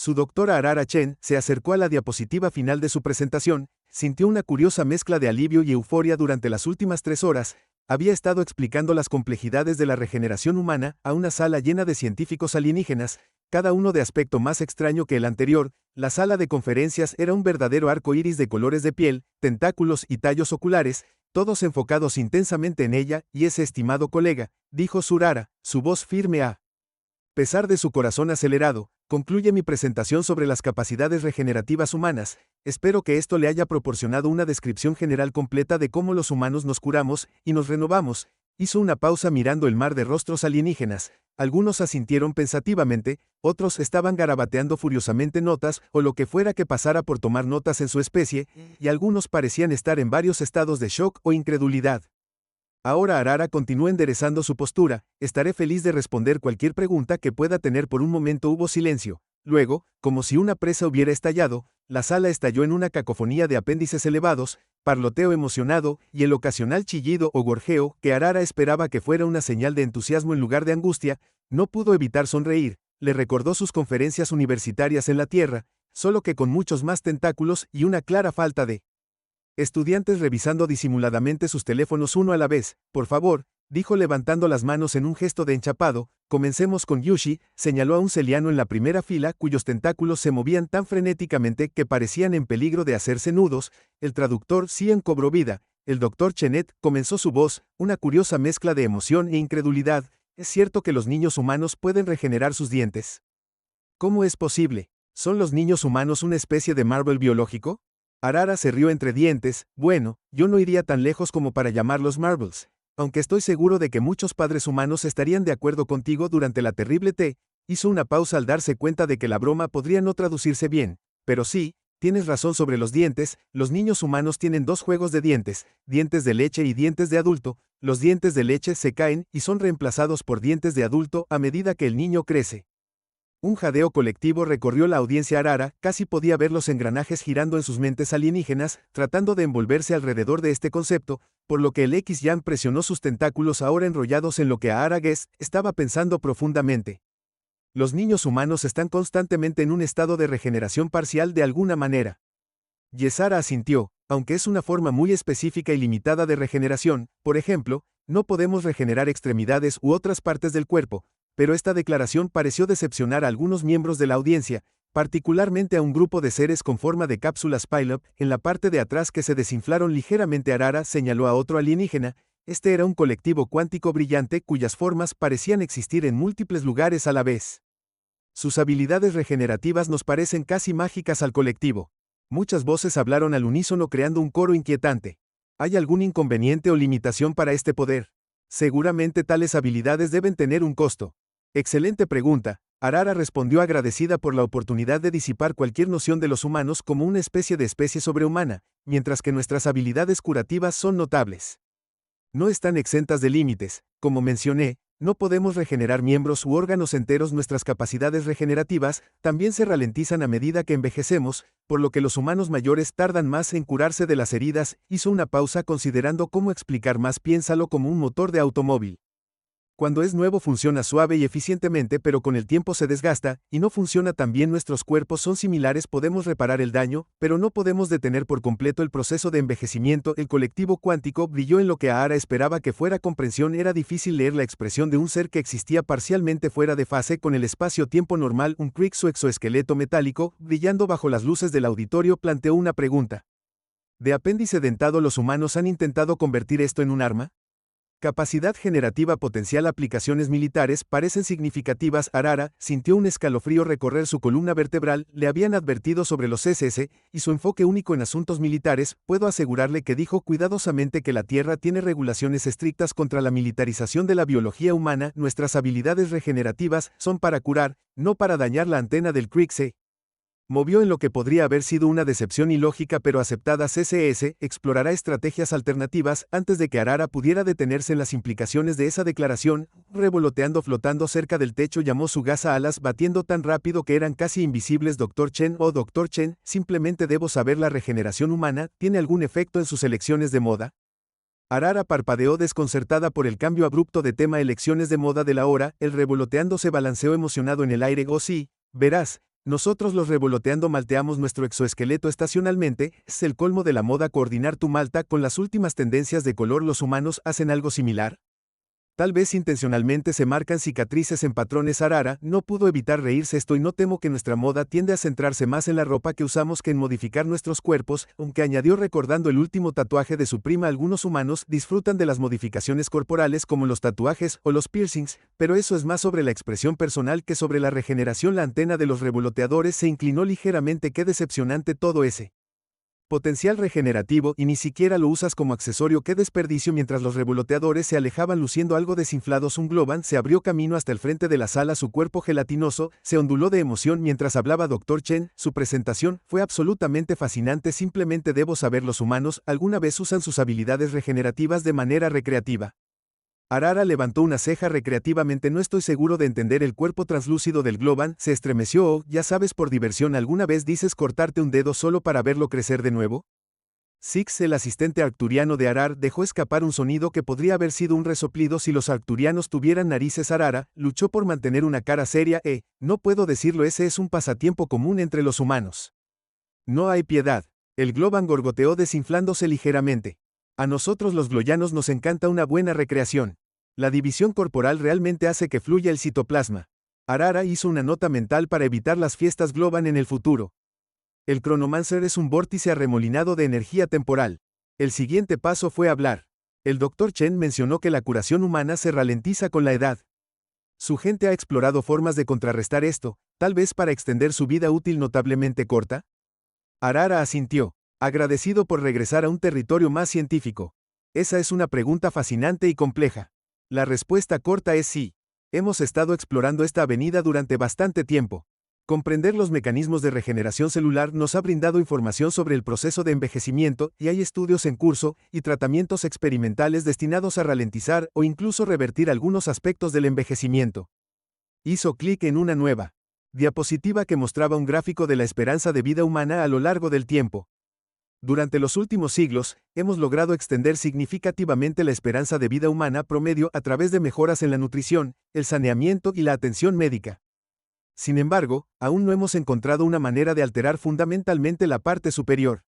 Su doctora Arara Chen se acercó a la diapositiva final de su presentación, sintió una curiosa mezcla de alivio y euforia durante las últimas 3 horas. Había estado explicando las complejidades de la regeneración humana a una sala llena de científicos alienígenas, cada uno de aspecto más extraño que el anterior. La sala de conferencias era un verdadero arco iris de colores de piel, tentáculos y tallos oculares, todos enfocados intensamente en ella y ese estimado colega, dijo Surara, su voz firme a pesar de su corazón acelerado. Concluye mi presentación sobre las capacidades regenerativas humanas. Espero que esto le haya proporcionado una descripción general completa de cómo los humanos nos curamos y nos renovamos. Hizo una pausa mirando el mar de rostros alienígenas. Algunos asintieron pensativamente, otros estaban garabateando furiosamente notas o lo que fuera que pasara por tomar notas en su especie, y algunos parecían estar en varios estados de shock o incredulidad. Ahora Arara continuó enderezando su postura. Estaré feliz de responder cualquier pregunta que pueda tener. Por un momento hubo silencio. Luego, como si una presa hubiera estallado, la sala estalló en una cacofonía de apéndices elevados, parloteo emocionado y el ocasional chillido o gorjeo que Arara esperaba que fuera una señal de entusiasmo en lugar de angustia. No pudo evitar sonreír. Le recordó sus conferencias universitarias en la Tierra, solo que con muchos más tentáculos y una clara falta de estudiantes revisando disimuladamente sus teléfonos uno a la vez. Por favor, dijo levantando las manos en un gesto de enchapado. Comencemos con Yushi, señaló a un celiano en la primera fila cuyos tentáculos se movían tan frenéticamente que parecían en peligro de hacerse nudos. El traductor Cien cobró vida. El doctor Chenet comenzó su voz, una curiosa mezcla de emoción e incredulidad. ¿Es cierto que los niños humanos pueden regenerar sus dientes? ¿Cómo es posible? ¿Son los niños humanos una especie de Marvel biológico? Arara se rió entre dientes. Bueno, yo no iría tan lejos como para llamarlos Marvels, aunque estoy seguro de que muchos padres humanos estarían de acuerdo contigo. Durante la terrible T, hizo una pausa al darse cuenta de que la broma podría no traducirse bien, pero sí, tienes razón sobre los dientes. Los niños humanos tienen dos juegos de dientes de leche y dientes de adulto. Los dientes de leche se caen y son reemplazados por dientes de adulto a medida que el niño crece. Un jadeo colectivo recorrió la audiencia. Arara casi podía ver los engranajes girando en sus mentes alienígenas, tratando de envolverse alrededor de este concepto, por lo que el X-Yang presionó sus tentáculos ahora enrollados en lo que Arara Guest estaba pensando profundamente. Los niños humanos están constantemente en un estado de regeneración parcial de alguna manera. Yesara asintió, aunque es una forma muy específica y limitada de regeneración. Por ejemplo, no podemos regenerar extremidades u otras partes del cuerpo. Pero esta declaración pareció decepcionar a algunos miembros de la audiencia, particularmente a un grupo de seres con forma de cápsulas Pileup en la parte de atrás que se desinflaron ligeramente. Arara señaló a otro alienígena. Este era un colectivo cuántico brillante cuyas formas parecían existir en múltiples lugares a la vez. Sus habilidades regenerativas nos parecen casi mágicas al colectivo. Muchas voces hablaron al unísono creando un coro inquietante. ¿Hay algún inconveniente o limitación para este poder? Seguramente tales habilidades deben tener un costo. Excelente pregunta. Arara respondió agradecida por la oportunidad de disipar cualquier noción de los humanos como una especie de especie sobrehumana, mientras que nuestras habilidades curativas son notables. No están exentas de límites. Como mencioné, no podemos regenerar miembros u órganos enteros. Nuestras capacidades regenerativas también se ralentizan a medida que envejecemos, por lo que los humanos mayores tardan más en curarse de las heridas. Hizo una pausa considerando cómo explicar más. Piénsalo como un motor de automóvil. Cuando es nuevo funciona suave y eficientemente, pero con el tiempo se desgasta, y no funciona tan bien. Nuestros cuerpos son similares, podemos reparar el daño, pero no podemos detener por completo el proceso de envejecimiento. El colectivo cuántico brilló en lo que Arara esperaba que fuera comprensión. Era difícil leer la expresión de un ser que existía parcialmente fuera de fase con el espacio-tiempo normal. Un Kree, su exoesqueleto metálico, brillando bajo las luces del auditorio, planteó una pregunta. ¿De apéndice dentado los humanos han intentado convertir esto en un arma? Capacidad generativa potencial. Aplicaciones militares parecen significativas. Arara sintió un escalofrío recorrer su columna vertebral. Le habían advertido sobre los SS y su enfoque único en asuntos militares. Puedo asegurarle que dijo cuidadosamente que la Tierra tiene regulaciones estrictas contra la militarización de la biología humana. Nuestras habilidades regenerativas son para curar, no para dañar. La antena del Kree se movió en lo que podría haber sido una decepción ilógica pero aceptada. CSS explorará estrategias alternativas antes de que Arara pudiera detenerse en las implicaciones de esa declaración. Revoloteando flotando cerca del techo, llamó su gasa alas batiendo tan rápido que eran casi invisibles. Dr. Chen, oh Dr. Chen, simplemente debo saber, ¿la regeneración humana tiene algún efecto en sus elecciones de moda? Arara parpadeó desconcertada por el cambio abrupto de tema. Elecciones de moda de la hora. El revoloteando se balanceó emocionado en el aire. Oh sí, verás. Nosotros los revoloteando malteamos nuestro exoesqueleto estacionalmente, es el colmo de la moda coordinar tu malta con las últimas tendencias de color. ¿Los humanos hacen algo similar? Tal vez intencionalmente se marcan cicatrices en patrones. Arara no pudo evitar reírse. Esto y no temo que nuestra moda tiende a centrarse más en la ropa que usamos que en modificar nuestros cuerpos, aunque añadió recordando el último tatuaje de su prima. Algunos humanos disfrutan de las modificaciones corporales como los tatuajes o los piercings, pero eso es más sobre la expresión personal que sobre la regeneración. La antena de los revoloteadores se inclinó ligeramente. Qué decepcionante todo ese potencial regenerativo y ni siquiera lo usas como accesorio. Qué desperdicio. Mientras los revoloteadores se alejaban luciendo algo desinflados, un Globan se abrió camino hasta el frente de la sala. Su cuerpo gelatinoso se onduló de emoción mientras hablaba. Dr. Chen, su presentación fue absolutamente fascinante. Simplemente debo saber, ¿los humanos alguna vez usan sus habilidades regenerativas de manera recreativa? Arara levantó una ceja recreativamente. No estoy seguro de entender. El cuerpo translúcido del Globan se estremeció. Oh, ya sabes, por diversión. ¿Alguna vez dices cortarte un dedo solo para verlo crecer de nuevo? Six, el asistente arcturiano de Arar, dejó escapar un sonido que podría haber sido un resoplido si los arcturianos tuvieran narices. Arara luchó por mantener una cara seria. No puedo decirlo, ese es un pasatiempo común entre los humanos. No hay piedad. El Globan gorgoteó desinflándose ligeramente. A nosotros los gloyanos nos encanta una buena recreación. La división corporal realmente hace que fluya el citoplasma. Arara hizo una nota mental para evitar las fiestas Globan en el futuro. El Chronomancer es un vórtice arremolinado de energía temporal. El siguiente paso fue hablar. El Dr. Chen mencionó que la curación humana se ralentiza con la edad. Su gente ha explorado formas de contrarrestar esto, tal vez para extender su vida útil notablemente corta. Arara asintió, agradecido por regresar a un territorio más científico. Esa es una pregunta fascinante y compleja. La respuesta corta es sí. Hemos estado explorando esta avenida durante bastante tiempo. Comprender los mecanismos de regeneración celular nos ha brindado información sobre el proceso de envejecimiento, y hay estudios en curso y tratamientos experimentales destinados a ralentizar o incluso revertir algunos aspectos del envejecimiento. Hizo clic en una nueva diapositiva que mostraba un gráfico de la esperanza de vida humana a lo largo del tiempo. Durante los últimos siglos, hemos logrado extender significativamente la esperanza de vida humana promedio a través de mejoras en la nutrición, el saneamiento y la atención médica. Sin embargo, aún no hemos encontrado una manera de alterar fundamentalmente la parte superior.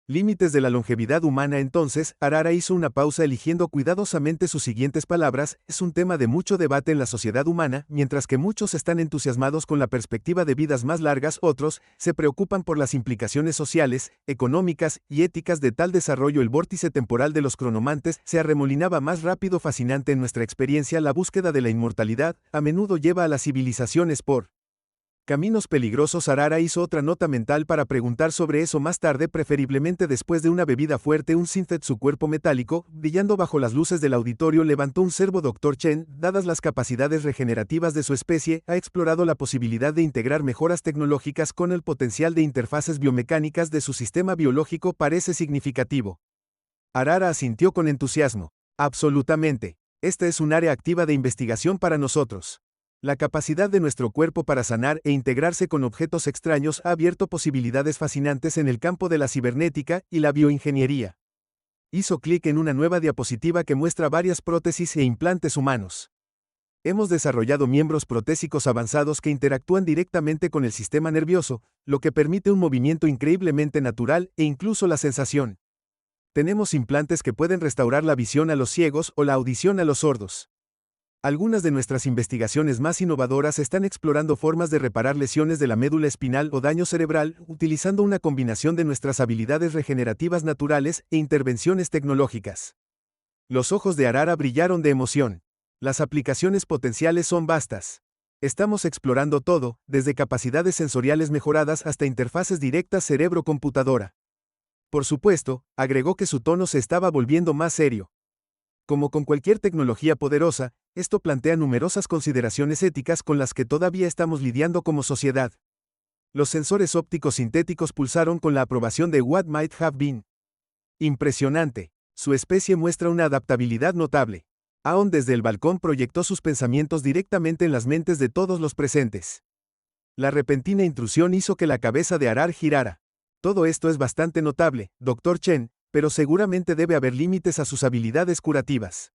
Límites de la longevidad humana. Entonces, Arara hizo una pausa eligiendo cuidadosamente sus siguientes palabras. Es un tema de mucho debate en la sociedad humana. Mientras que muchos están entusiasmados con la perspectiva de vidas más largas, otros se preocupan por las implicaciones sociales, económicas y éticas de tal desarrollo. El vórtice temporal de los cronomantes se arremolinaba más rápido. Fascinante en nuestra experiencia, la búsqueda de la inmortalidad a menudo lleva a las civilizaciones por caminos peligrosos. Arara hizo otra nota mental para preguntar sobre eso más tarde, preferiblemente después de una bebida fuerte. Un Synthet, su cuerpo metálico, brillando bajo las luces del auditorio, levantó un ciervo. Dr. Chen, dadas las capacidades regenerativas de su especie, ha explorado la posibilidad de integrar mejoras tecnológicas con el potencial de interfaces biomecánicas de su sistema biológico. Parece significativo. Arara asintió con entusiasmo. Absolutamente. Esta es un área activa de investigación para nosotros. La capacidad de nuestro cuerpo para sanar e integrarse con objetos extraños ha abierto posibilidades fascinantes en el campo de la cibernética y la bioingeniería. Hizo clic en una nueva diapositiva que muestra varias prótesis e implantes humanos. Hemos desarrollado miembros protésicos avanzados que interactúan directamente con el sistema nervioso, lo que permite un movimiento increíblemente natural e incluso la sensación. Tenemos implantes que pueden restaurar la visión a los ciegos o la audición a los sordos. Algunas de nuestras investigaciones más innovadoras están explorando formas de reparar lesiones de la médula espinal o daño cerebral, utilizando una combinación de nuestras habilidades regenerativas naturales e intervenciones tecnológicas. Los ojos de Arara brillaron de emoción. Las aplicaciones potenciales son vastas. Estamos explorando todo, desde capacidades sensoriales mejoradas hasta interfaces directas cerebro-computadora. Por supuesto, agregó que su tono se estaba volviendo más serio. Como con cualquier tecnología poderosa, esto plantea numerosas consideraciones éticas con las que todavía estamos lidiando como sociedad. Los sensores ópticos sintéticos pulsaron con la aprobación de What Might Have Been. Impresionante. Su especie muestra una adaptabilidad notable. Aon desde el balcón proyectó sus pensamientos directamente en las mentes de todos los presentes. La repentina intrusión hizo que la cabeza de Arar girara. Todo esto es bastante notable, Dr. Chen, pero seguramente debe haber límites a sus habilidades curativas.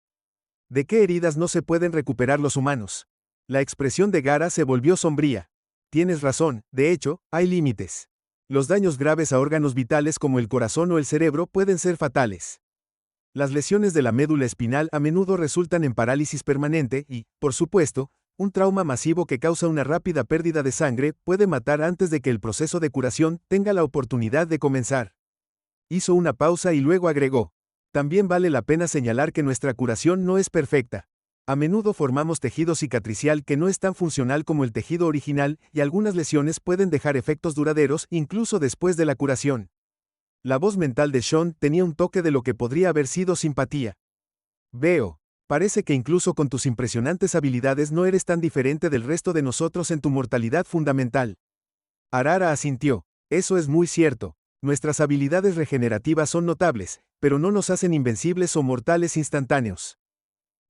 ¿De qué heridas no se pueden recuperar los humanos? La expresión de Gara se volvió sombría. Tienes razón, de hecho, hay límites. Los daños graves a órganos vitales como el corazón o el cerebro pueden ser fatales. Las lesiones de la médula espinal a menudo resultan en parálisis permanente y, por supuesto, un trauma masivo que causa una rápida pérdida de sangre puede matar antes de que el proceso de curación tenga la oportunidad de comenzar. Hizo una pausa y luego agregó: también vale la pena señalar que nuestra curación no es perfecta. A menudo formamos tejido cicatricial que no es tan funcional como el tejido original y algunas lesiones pueden dejar efectos duraderos incluso después de la curación. La voz mental de Sean tenía un toque de lo que podría haber sido simpatía. Veo. Parece que incluso con tus impresionantes habilidades no eres tan diferente del resto de nosotros en tu mortalidad fundamental. Arara asintió. Eso es muy cierto. Nuestras habilidades regenerativas son notables, pero no nos hacen invencibles o mortales instantáneos.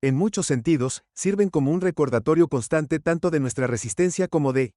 En muchos sentidos, sirven como un recordatorio constante tanto de nuestra resistencia como de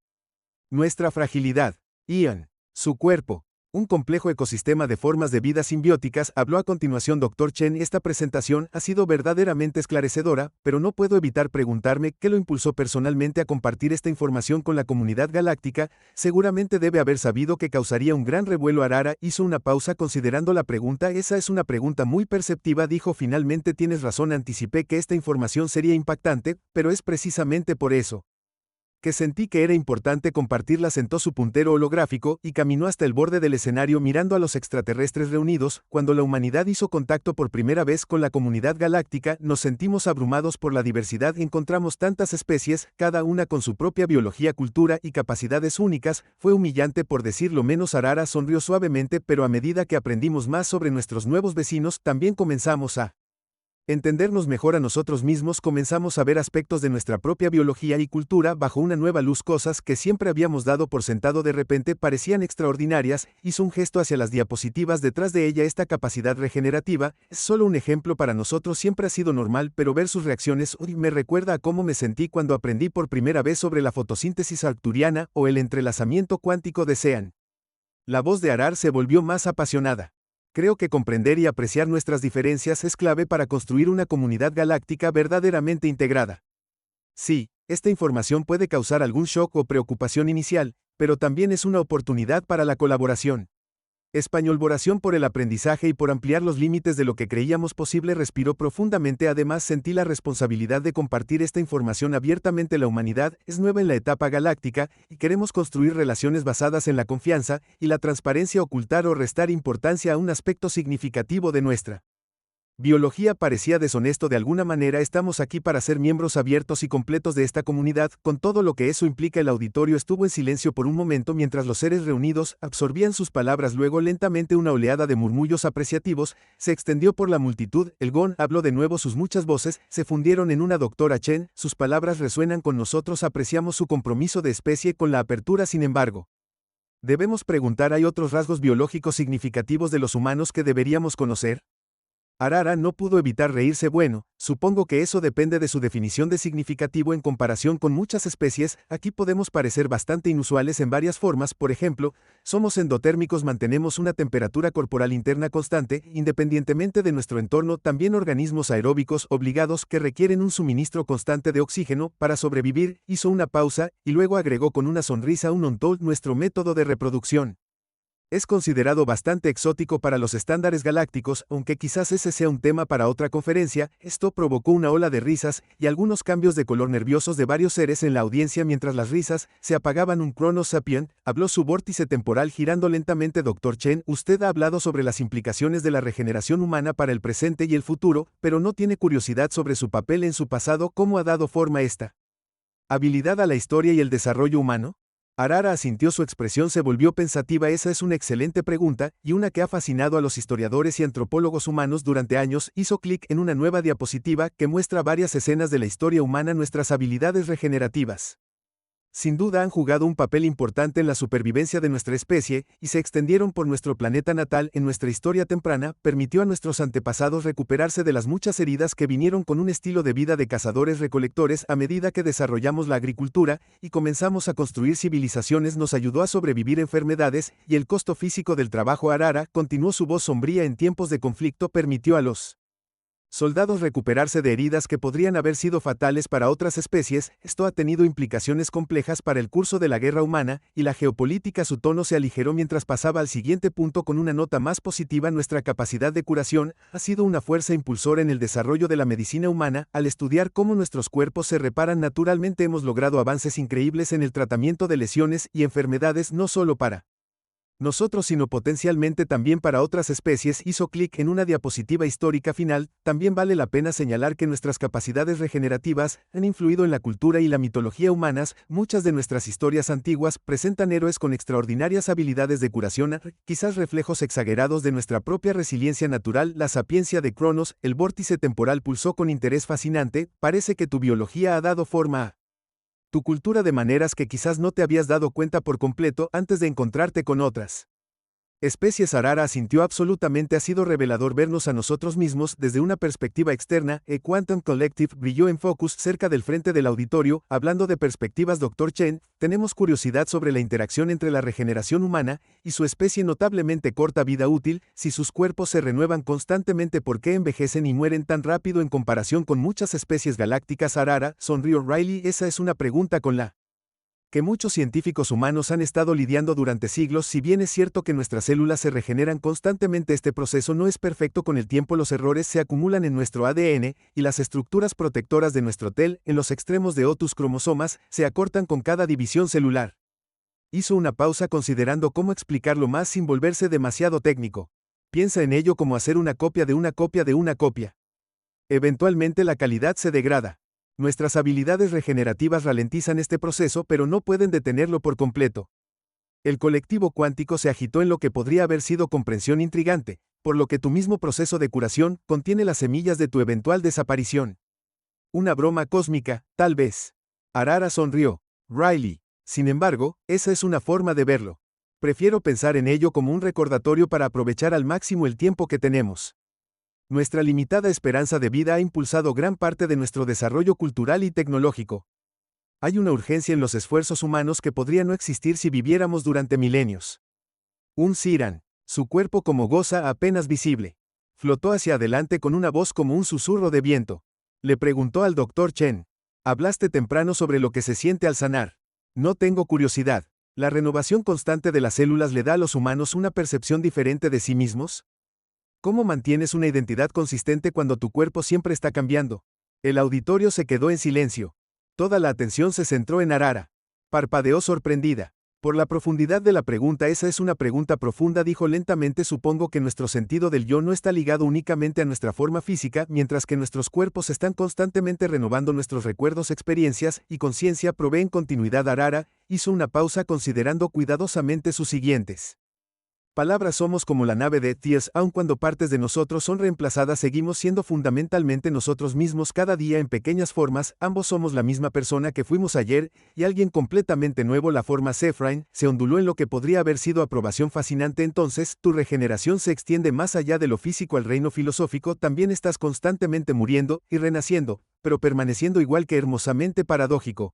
nuestra fragilidad. Ian. Su cuerpo. Un complejo ecosistema de formas de vida simbióticas, habló a continuación Dr. Chen. Esta presentación ha sido verdaderamente esclarecedora, pero no puedo evitar preguntarme qué lo impulsó personalmente a compartir esta información con la comunidad galáctica. Seguramente debe haber sabido que causaría un gran revuelo. Arara hizo una pausa considerando la pregunta. Esa es una pregunta muy perceptiva, dijo finalmente. Tienes razón, anticipé que esta información sería impactante, pero es precisamente por eso que sentí que era importante compartirla. Sentó su puntero holográfico y caminó hasta el borde del escenario mirando a los extraterrestres reunidos. Cuando la humanidad hizo contacto por primera vez con la comunidad galáctica, nos sentimos abrumados por la diversidad. Encontramos tantas especies, cada una con su propia biología, cultura y capacidades únicas. Fue humillante, por decirlo menos. Arara sonrió suavemente, pero a medida que aprendimos más sobre nuestros nuevos vecinos, también comenzamos a entendernos mejor a nosotros mismos. Comenzamos a ver aspectos de nuestra propia biología y cultura bajo una nueva luz. Cosas que siempre habíamos dado por sentado de repente parecían extraordinarias. Hizo un gesto hacia las diapositivas detrás de ella. Esta capacidad regenerativa es solo un ejemplo. Para nosotros siempre ha sido normal, pero ver sus reacciones hoy me recuerda a cómo me sentí cuando aprendí por primera vez sobre la fotosíntesis arcturiana o el entrelazamiento cuántico de Sean. La voz de Arar se volvió más apasionada. Creo que comprender y apreciar nuestras diferencias es clave para construir una comunidad galáctica verdaderamente integrada. Sí, esta información puede causar algún shock o preocupación inicial, pero también es una oportunidad para la colaboración. Españolboración por el aprendizaje y por ampliar los límites de lo que creíamos posible. Respiró profundamente. Además, sentí la responsabilidad de compartir esta información abiertamente. La humanidad es nueva en la etapa galáctica y queremos construir relaciones basadas en la confianza y la transparencia. Ocultar o restar importancia a un aspecto significativo de nuestra biología parecía deshonesto de alguna manera. Estamos aquí para ser miembros abiertos y completos de esta comunidad, con todo lo que eso implica. El auditorio estuvo en silencio por un momento mientras los seres reunidos absorbían sus palabras. Luego, lentamente, una oleada de murmullos apreciativos se extendió por la multitud. El Gon habló de nuevo. Sus muchas voces se fundieron en una. Doctora Chen, sus palabras resuenan con nosotros. Apreciamos su compromiso de especie con la apertura. Sin embargo, debemos preguntar: ¿hay otros rasgos biológicos significativos de los humanos que deberíamos conocer? Arara no pudo evitar reírse. Bueno, supongo que eso depende de su definición de significativo en comparación con muchas especies. Aquí podemos parecer bastante inusuales en varias formas. Por ejemplo, somos endotérmicos, mantenemos una temperatura corporal interna constante, independientemente de nuestro entorno. También organismos aeróbicos obligados que requieren un suministro constante de oxígeno para sobrevivir. Hizo una pausa, y luego agregó con una sonrisa: un ontol, nuestro método de reproducción es considerado bastante exótico para los estándares galácticos, aunque quizás ese sea un tema para otra conferencia. Esto provocó una ola de risas y algunos cambios de color nerviosos de varios seres en la audiencia. Mientras las risas se apagaban, un Crono Sapien habló, su vórtice temporal girando lentamente. Dr. Chen, usted ha hablado sobre las implicaciones de la regeneración humana para el presente y el futuro, pero no tiene curiosidad sobre su papel en su pasado. ¿Cómo ha dado forma esta habilidad a la historia y el desarrollo humano? Arara asintió. Su expresión se volvió pensativa. Esa es una excelente pregunta, y una que ha fascinado a los historiadores y antropólogos humanos durante años. Hizo clic en una nueva diapositiva que muestra varias escenas de la historia humana. Nuestras habilidades regenerativas sin duda han jugado un papel importante en la supervivencia de nuestra especie, y se extendieron por nuestro planeta natal. En nuestra historia temprana, permitió a nuestros antepasados recuperarse de las muchas heridas que vinieron con un estilo de vida de cazadores-recolectores. A medida que desarrollamos la agricultura y comenzamos a construir civilizaciones, nos ayudó a sobrevivir enfermedades y el costo físico del trabajo. Arara continuó, su voz sombría: en tiempos de conflicto permitió a los Soldados recuperarse de heridas que podrían haber sido fatales para otras especies, esto ha tenido implicaciones complejas para el curso de la guerra humana, y la geopolítica. Su tono se aligeró mientras pasaba al siguiente punto con una nota más positiva. Nuestra capacidad de curación ha sido una fuerza impulsora en el desarrollo de la medicina humana. Al estudiar cómo nuestros cuerpos se reparan naturalmente, hemos logrado avances increíbles en el tratamiento de lesiones y enfermedades, no solo para nosotros sino potencialmente también para otras especies. Hizo clic en una diapositiva histórica final. También vale la pena señalar que nuestras capacidades regenerativas han influido en la cultura y la mitología humanas. Muchas de nuestras historias antiguas presentan héroes con extraordinarias habilidades de curación, quizás reflejos exagerados de nuestra propia resiliencia natural. La sapiencia de Cronos, el vórtice temporal, pulsó con interés fascinante. Parece que tu biología ha dado forma a tu cultura de maneras que quizás no te habías dado cuenta por completo antes de encontrarte con otras especies. Arara asintió absolutamente. Ha sido revelador vernos a nosotros mismos desde una perspectiva externa. Quantum Collective brilló en focus cerca del frente del auditorio. Hablando de perspectivas, Dr. Chen, tenemos curiosidad sobre la interacción entre la regeneración humana y su especie notablemente corta vida útil. Si sus cuerpos se renuevan constantemente, ¿por qué envejecen y mueren tan rápido en comparación con muchas especies galácticas? Arara sonrió. Riley, esa es una pregunta con la que muchos científicos humanos han estado lidiando durante siglos. Si bien es cierto que nuestras células se regeneran constantemente, este proceso no es perfecto. Con el tiempo los errores se acumulan en nuestro ADN, y las estructuras protectoras de nuestro TEL, en los extremos de tus cromosomas, se acortan con cada división celular. Hizo una pausa considerando cómo explicarlo más sin volverse demasiado técnico. Piensa en ello como hacer una copia de una copia de una copia. Eventualmente la calidad se degrada. Nuestras habilidades regenerativas ralentizan este proceso, pero no pueden detenerlo por completo. El colectivo cuántico se agitó en lo que podría haber sido comprensión intrigante, por lo que tu mismo proceso de curación contiene las semillas de tu eventual desaparición. Una broma cósmica, tal vez. Arara sonrió. Riley. Sin embargo, esa es una forma de verlo. Prefiero pensar en ello como un recordatorio para aprovechar al máximo el tiempo que tenemos. Nuestra limitada esperanza de vida ha impulsado gran parte de nuestro desarrollo cultural y tecnológico. Hay una urgencia en los esfuerzos humanos que podría no existir si viviéramos durante milenios. Un Siran, su cuerpo como goza apenas visible, flotó hacia adelante con una voz como un susurro de viento. Le preguntó al Dr. Chen. Hablaste temprano sobre lo que se siente al sanar. No tengo curiosidad. ¿La renovación constante de las células le da a los humanos una percepción diferente de sí mismos? ¿Cómo mantienes una identidad consistente cuando tu cuerpo siempre está cambiando? El auditorio se quedó en silencio. Toda la atención se centró en Arara. Parpadeó sorprendida por la profundidad de la pregunta. Esa es una pregunta profunda, dijo lentamente. Supongo que nuestro sentido del yo no está ligado únicamente a nuestra forma física, mientras que nuestros cuerpos están constantemente renovando. Nuestros recuerdos, experiencias y conciencia proveen continuidad. Arara hizo una pausa considerando cuidadosamente sus siguientes palabras. Somos como la nave de Tears. Aun cuando partes de nosotros son reemplazadas, seguimos siendo fundamentalmente nosotros mismos cada día en pequeñas formas. Ambos somos la misma persona que fuimos ayer, y alguien completamente nuevo. La forma Zephyrin se onduló en lo que podría haber sido aprobación fascinante. Entonces, tu regeneración se extiende más allá de lo físico al reino filosófico. También estás constantemente muriendo y renaciendo, pero permaneciendo igual. Que hermosamente paradójico.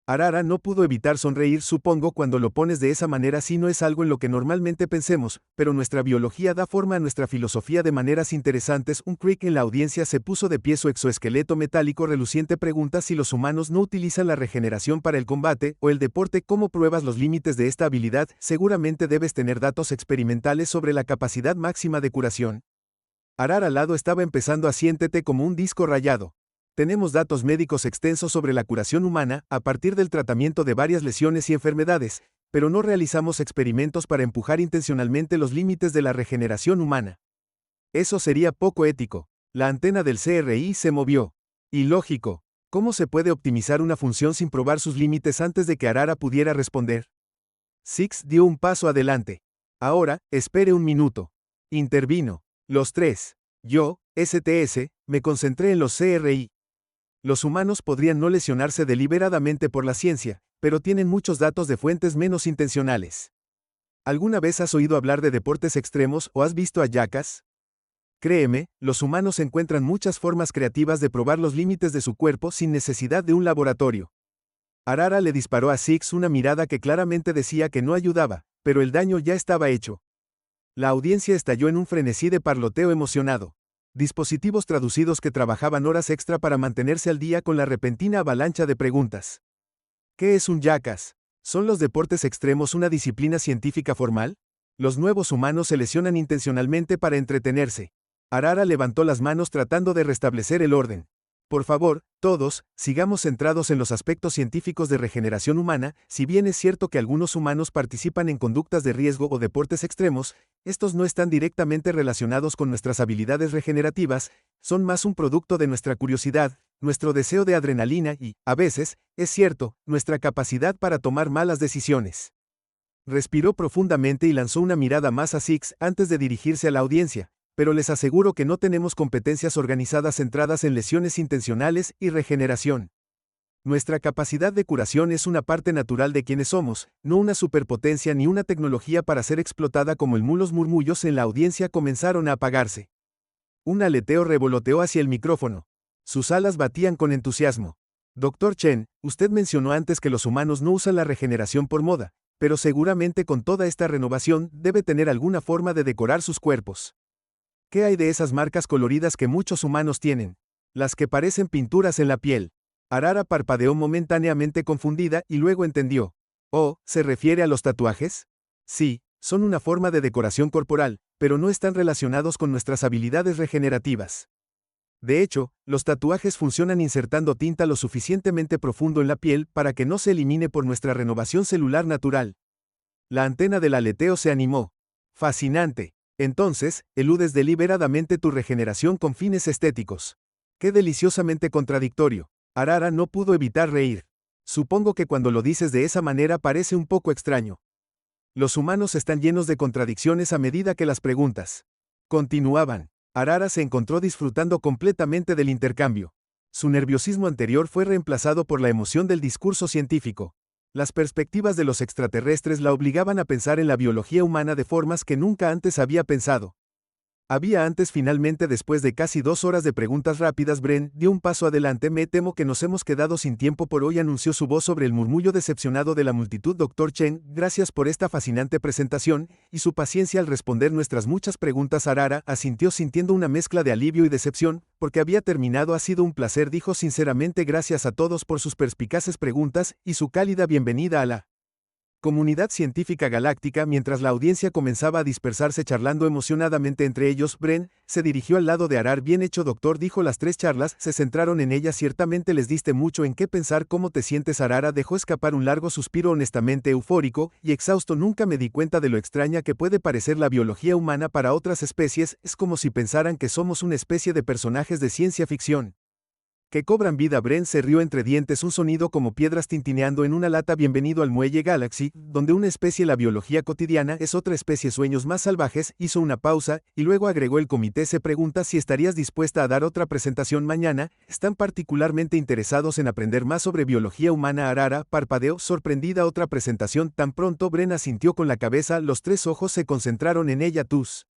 Arara no pudo evitar sonreír. Supongo cuando lo pones de esa manera sí no es algo en lo que normalmente pensemos, pero nuestra biología da forma a nuestra filosofía de maneras interesantes. Un creak en la audiencia se puso de pie. Su exoesqueleto metálico reluciente pregunta si los humanos no utilizan la regeneración para el combate o el deporte. ¿Cómo pruebas los límites de esta habilidad? Seguramente debes tener datos experimentales sobre la capacidad máxima de curación. Arara al lado estaba empezando a siéntete como un disco rayado. Tenemos datos médicos extensos sobre la curación humana, a partir del tratamiento de varias lesiones y enfermedades, pero no realizamos experimentos para empujar intencionalmente los límites de la regeneración humana. Eso sería poco ético. La antena del CRI se movió. Ilógico. ¿Cómo se puede optimizar una función sin probar sus límites? Antes de que Arara pudiera responder, Six dio un paso adelante. Ahora, espere un minuto. Intervino. Los tres. Yo, STS, me concentré en los CRI. Los humanos podrían no lesionarse deliberadamente por la ciencia, pero tienen muchos datos de fuentes menos intencionales. ¿Alguna vez has oído hablar de deportes extremos o has visto a Jackass? Créeme, los humanos encuentran muchas formas creativas de probar los límites de su cuerpo sin necesidad de un laboratorio. Arara le disparó a Six una mirada que claramente decía que no ayudaba, pero el daño ya estaba hecho. La audiencia estalló en un frenesí de parloteo emocionado. Dispositivos traducidos que trabajaban horas extra para mantenerse al día con la repentina avalancha de preguntas. ¿Qué es un Jackass? ¿Son los deportes extremos una disciplina científica formal? Los nuevos humanos se lesionan intencionalmente para entretenerse. Arara levantó las manos tratando de restablecer el orden. Por favor, todos, sigamos centrados en los aspectos científicos de regeneración humana. Si bien es cierto que algunos humanos participan en conductas de riesgo o deportes extremos, estos no están directamente relacionados con nuestras habilidades regenerativas, son más un producto de nuestra curiosidad, nuestro deseo de adrenalina y, a veces, es cierto, nuestra capacidad para tomar malas decisiones. Respiró profundamente y lanzó una mirada más a Six antes de dirigirse a la audiencia, pero les aseguro que no tenemos competencias organizadas centradas en lesiones intencionales y regeneración. Nuestra capacidad de curación es una parte natural de quienes somos, no una superpotencia ni una tecnología para ser explotada como el mulos murmullos en la audiencia comenzaron a apagarse. Un aleteo revoloteó hacia el micrófono. Sus alas batían con entusiasmo. Dr. Chen, usted mencionó antes que los humanos no usan la regeneración por moda, pero seguramente con toda esta renovación debe tener alguna forma de decorar sus cuerpos. ¿Qué hay de esas marcas coloridas que muchos humanos tienen? Las que parecen pinturas en la piel. Arara parpadeó momentáneamente confundida y luego entendió. Oh, ¿se refiere a los tatuajes? Sí, son una forma de decoración corporal, pero no están relacionados con nuestras habilidades regenerativas. De hecho, los tatuajes funcionan insertando tinta lo suficientemente profundo en la piel para que no se elimine por nuestra renovación celular natural. La antena del aleteo se animó. Fascinante. Entonces, eludes deliberadamente tu regeneración con fines estéticos. Qué deliciosamente contradictorio. Arara no pudo evitar reír. Supongo que cuando lo dices de esa manera parece un poco extraño. Los humanos están llenos de contradicciones a medida que las preguntas continuaban. Arara se encontró disfrutando completamente del intercambio. Su nerviosismo anterior fue reemplazado por la emoción del discurso científico. Las perspectivas de los extraterrestres la obligaban a pensar en la biología humana de formas que nunca antes había pensado. Finalmente, después de casi 2 horas de preguntas rápidas, Bren dio un paso adelante. Me temo que nos hemos quedado sin tiempo por hoy, anunció su voz sobre el murmullo decepcionado de la multitud. Dr. Chen, gracias por esta fascinante presentación y su paciencia al responder nuestras muchas preguntas. Arara asintió sintiendo una mezcla de alivio y decepción, porque había terminado. Ha sido un placer, dijo sinceramente. Gracias a todos por sus perspicaces preguntas y su cálida bienvenida a la comunidad científica galáctica. Mientras la audiencia comenzaba a dispersarse charlando emocionadamente entre ellos, Bren se dirigió al lado de Arar. Bien hecho, doctor, dijo. Las 3 charlas se centraron en ella. Ciertamente les diste mucho en qué pensar. ¿Cómo te sientes? Arara dejó escapar un largo suspiro, honestamente eufórico y exhausto. Nunca me di cuenta de lo extraña que puede parecer la biología humana para otras especies. Es como si pensaran que somos una especie de personajes de ciencia ficción que cobran vida. Bren se rió entre dientes, un sonido como piedras tintineando en una lata. Bienvenido al Muelle Galaxy, donde una especie, la biología cotidiana, es otra especie. Sueños más salvajes. Hizo una pausa, y luego agregó: el comité se pregunta si estarías dispuesta a dar otra presentación mañana. Están particularmente interesados en aprender más sobre biología humana. Arara parpadeó, sorprendida. ¿Otra presentación tan pronto? Bren asintió con la cabeza. Los 3 ojos se concentraron en ella. Tus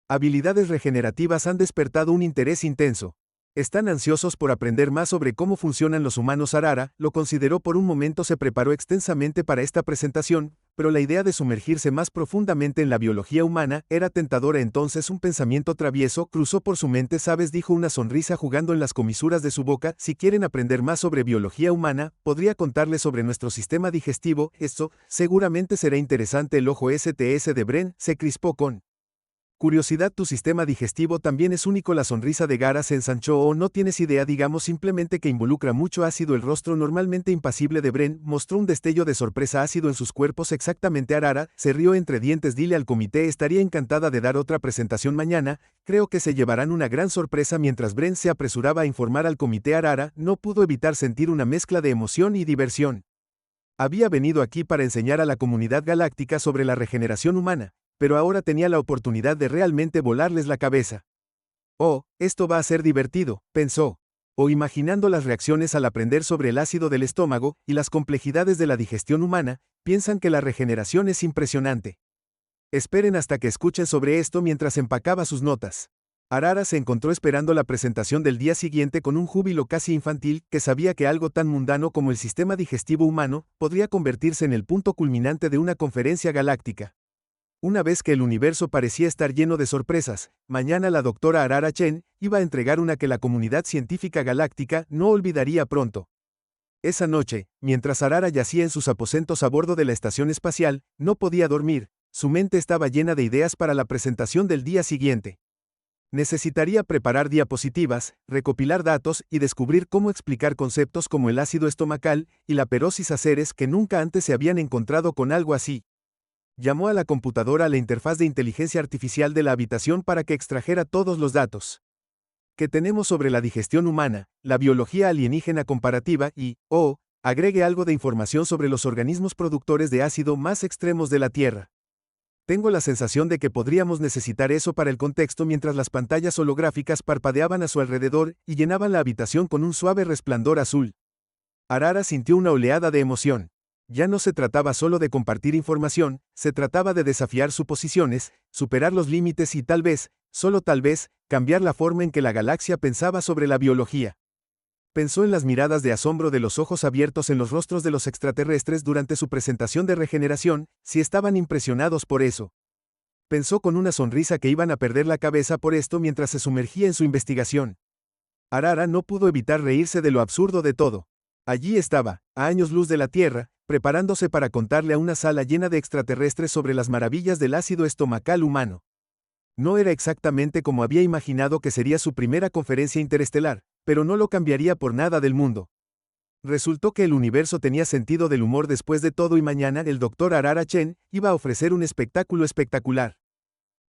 habilidades regenerativas han despertado un interés intenso. Están ansiosos por aprender más sobre cómo funcionan los humanos. Arara lo consideró por un momento. Se preparó extensamente para esta presentación, pero la idea de sumergirse más profundamente en la biología humana era tentadora. Entonces un pensamiento travieso cruzó por su mente. ¿Sabes?, dijo, una sonrisa jugando en las comisuras de su boca. Si quieren aprender más sobre biología humana, podría contarles sobre nuestro sistema digestivo. Esto seguramente será interesante. El ojo STS de Bren se crispó con curiosidad. Tu sistema digestivo también es único. La sonrisa de Gara se ensanchó. Oh, no tienes idea, digamos simplemente que involucra mucho ácido. El rostro normalmente impasible de Bren mostró un destello de sorpresa. Ácido en sus cuerpos, exactamente. Arara se rió entre dientes. Dile al comité, estaría encantada de dar otra presentación mañana. Creo que se llevarán una gran sorpresa. Mientras Bren se apresuraba a informar al comité, Arara no pudo evitar sentir una mezcla de emoción y diversión. Había venido aquí para enseñar a la comunidad galáctica sobre la regeneración humana, pero ahora tenía la oportunidad de realmente volarles la cabeza. Oh, esto va a ser divertido, pensó. O imaginando las reacciones al aprender sobre el ácido del estómago y las complejidades de la digestión humana, piensan que la regeneración es impresionante. Esperen hasta que escuchen sobre esto. Mientras empacaba sus notas, Arara se encontró esperando la presentación del día siguiente con un júbilo casi infantil, que sabía que algo tan mundano como el sistema digestivo humano podría convertirse en el punto culminante de una conferencia galáctica. Una vez que el universo parecía estar lleno de sorpresas, mañana la doctora Arara Chen iba a entregar una que la comunidad científica galáctica no olvidaría pronto. Esa noche, mientras Arara yacía en sus aposentos a bordo de la estación espacial, no podía dormir, su mente estaba llena de ideas para la presentación del día siguiente. Necesitaría preparar diapositivas, recopilar datos y descubrir cómo explicar conceptos como el ácido estomacal y la perosis a seres que nunca antes se habían encontrado con algo así. Llamó a la computadora a la interfaz de inteligencia artificial de la habitación para que extrajera todos los datos que tenemos sobre la digestión humana, la biología alienígena comparativa y, agregue algo de información sobre los organismos productores de ácido más extremos de la Tierra. Tengo la sensación de que podríamos necesitar eso para el contexto mientras las pantallas holográficas parpadeaban a su alrededor y llenaban la habitación con un suave resplandor azul. Arara sintió una oleada de emoción. Ya no se trataba solo de compartir información, se trataba de desafiar suposiciones, superar los límites y tal vez, solo tal vez, cambiar la forma en que la galaxia pensaba sobre la biología. Pensó en las miradas de asombro de los ojos abiertos en los rostros de los extraterrestres durante su presentación de regeneración, si estaban impresionados por eso. Pensó con una sonrisa que iban a perder la cabeza por esto mientras se sumergía en su investigación. Arara no pudo evitar reírse de lo absurdo de todo. Allí estaba, a años luz de la Tierra, preparándose para contarle a una sala llena de extraterrestres sobre las maravillas del ácido estomacal humano. No era exactamente como había imaginado que sería su primera conferencia interestelar, pero no lo cambiaría por nada del mundo. Resultó que el universo tenía sentido del humor después de todo y mañana el Dr. Arara Chen iba a ofrecer un espectáculo espectacular.